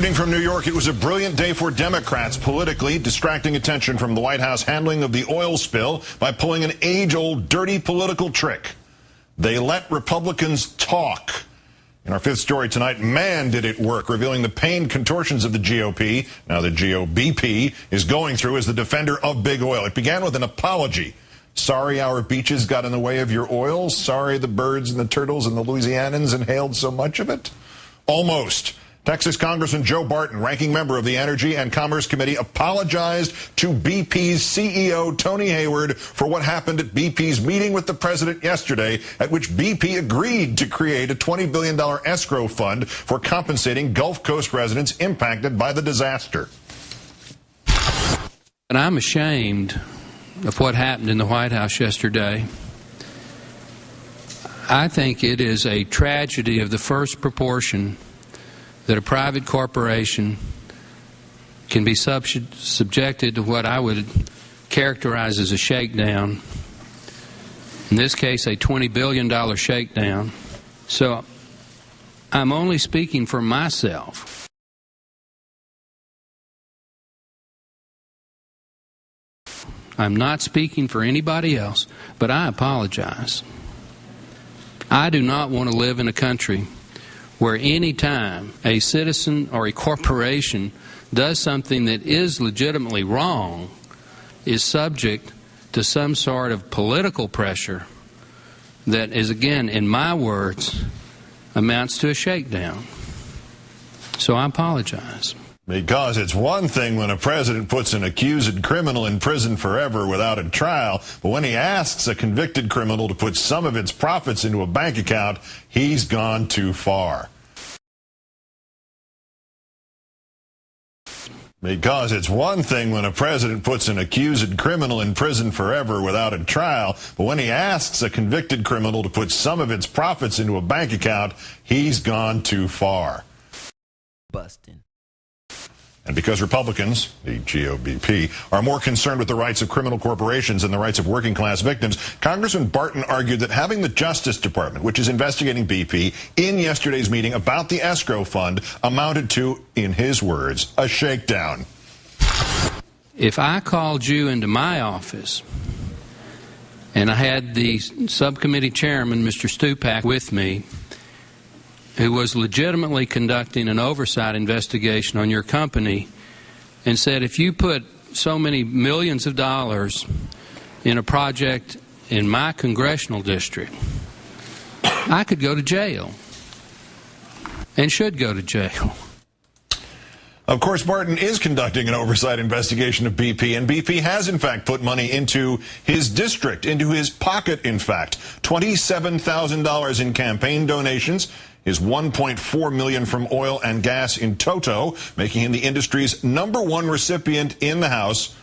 Reporting from New York, it was a brilliant day for Democrats politically, distracting attention from the White House handling of the oil spill by pulling an age-old dirty political trick. They let Republicans talk. In our fifth story tonight, man, did it work, revealing the pained contortions of the GOP, now the GOBP, is going through as the defender of big oil. It began with an apology. Sorry our beaches got in the way of your oil. Sorry the birds and the turtles and the Louisianans inhaled so much of it. Almost. Texas Congressman Joe Barton, ranking member of the Energy and Commerce Committee, apologized to BP's CEO Tony Hayward for what happened at BP's meeting with the president yesterday, at which BP agreed to create a $20 billion escrow fund for compensating Gulf Coast residents impacted by the disaster. And I'm ashamed of what happened in the White House yesterday. I think it is a tragedy of the first proportion that a private corporation can be subjected to what I would characterize as a shakedown. In this case, a $20 billion shakedown. So I'm only speaking for myself. I'm not speaking for anybody else, but I apologize. I do not want to live in a country where any time a citizen or a corporation does something that is legitimately wrong, is subject to some sort of political pressure that is, again, in my words, amounts to a shakedown. So I apologize. Because it's one thing when a president puts an accused criminal in prison forever without a trial, but when he asks a convicted criminal to put some of its profits into a bank account, he's gone too far. Because it's one thing when a president puts an accused criminal in prison forever without a trial, but when he asks a convicted criminal to put some of its profits into a bank account, he's gone too far. Bustin'. And because Republicans, the GOBP, are more concerned with the rights of criminal corporations than the rights of working class victims, Congressman Barton argued that having the Justice Department, which is investigating BP, in yesterday's meeting about the escrow fund amounted to, in his words, a shakedown. If I called you into my office and I had the subcommittee chairman, Mr. Stupak, with me, who was legitimately conducting an oversight investigation on your company, and said, if you put so many millions of dollars in a project in my congressional district, I could go to jail and should go to jail. Of course, Barton is conducting an oversight investigation of BP, and BP has, in fact, put money into his district, into his pocket, in fact. $27,000 in campaign donations, his $1.4 million from oil and gas in toto, making him the industry's #1 recipient in the House,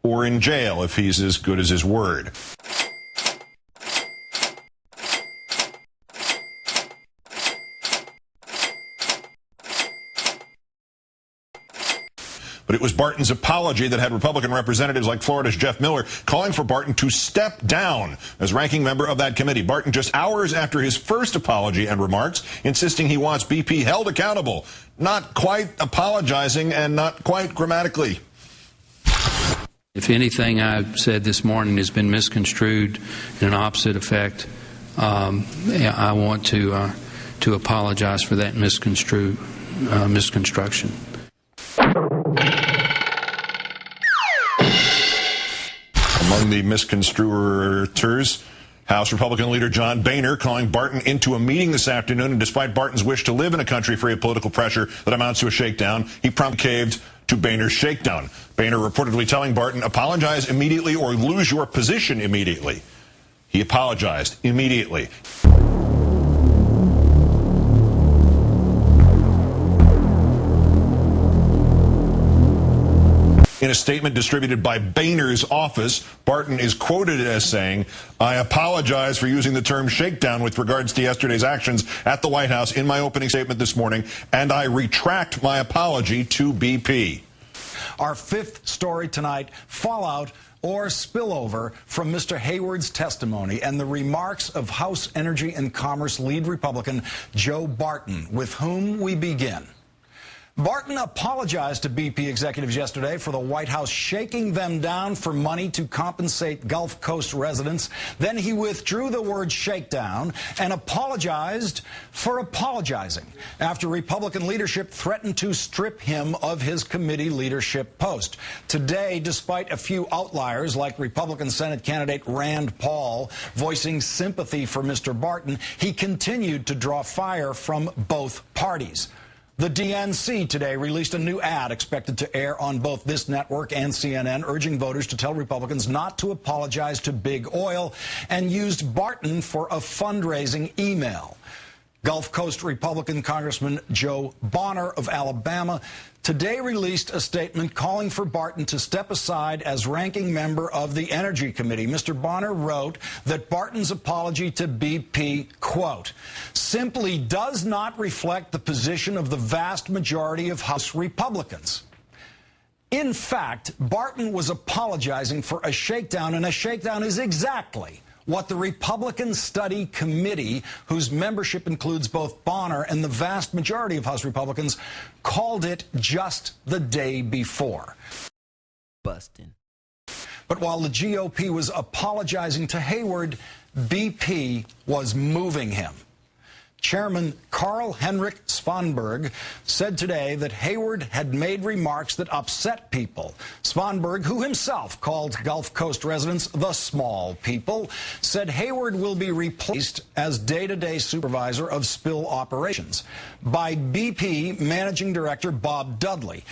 or in jail if he's as good as his word. But it was Barton's apology that had Republican representatives like Florida's Jeff Miller calling for Barton to step down as ranking member of that committee. Barton, just hours after his first apology and remarks, insisting he wants BP held accountable, not quite apologizing and not quite grammatically. If anything I've said this morning has been misconstrued in an opposite effect, I want to apologize for that misconstruction. Among the misconstruers, House Republican leader John Boehner calling Barton into a meeting this afternoon, and despite Barton's wish to live in a country free of political pressure that amounts to a shakedown, he promptly caved to Boehner's shakedown. Boehner reportedly telling Barton, apologize immediately or lose your position immediately. He apologized immediately. In a statement distributed by Boehner's office, Barton is quoted as saying, I apologize for using the term shakedown with regards to yesterday's actions at the White House in my opening statement this morning, and I retract my apology to BP. Our fifth story tonight, fallout or spillover from Mr. Hayward's testimony and the remarks of House Energy and Commerce lead Republican Joe Barton, with whom we begin. Barton apologized to BP executives yesterday for the White House shaking them down for money to compensate Gulf Coast residents. Then he withdrew the word shakedown and apologized for apologizing after Republican leadership threatened to strip him of his committee leadership post. Today, despite a few outliers like Republican Senate candidate Rand Paul voicing sympathy for Mr. Barton, he continued to draw fire from both parties. The DNC today released a new ad expected to air on both this network and CNN, urging voters to tell Republicans not to apologize to big oil, and used Barton for a fundraising email. Gulf Coast Republican Congressman Joe Bonner of Alabama today released a statement calling for Barton to step aside as ranking member of the Energy Committee. Mr. Bonner wrote that Barton's apology to BP, quote, simply does not reflect the position of the vast majority of House Republicans. In fact, Barton was apologizing for a shakedown, and a shakedown is exactly what the Republican Study Committee, whose membership includes both Bonner and the vast majority of House Republicans, called it just the day before. Bustin'. But while the GOP was apologizing to Hayward, BP was moving him. Chairman Karl-Henrik Svanberg said today that Hayward had made remarks that upset people. Svanberg, who himself called Gulf Coast residents the small people, said Hayward will be replaced as day-to-day supervisor of spill operations by BP Managing Director Bob Dudley.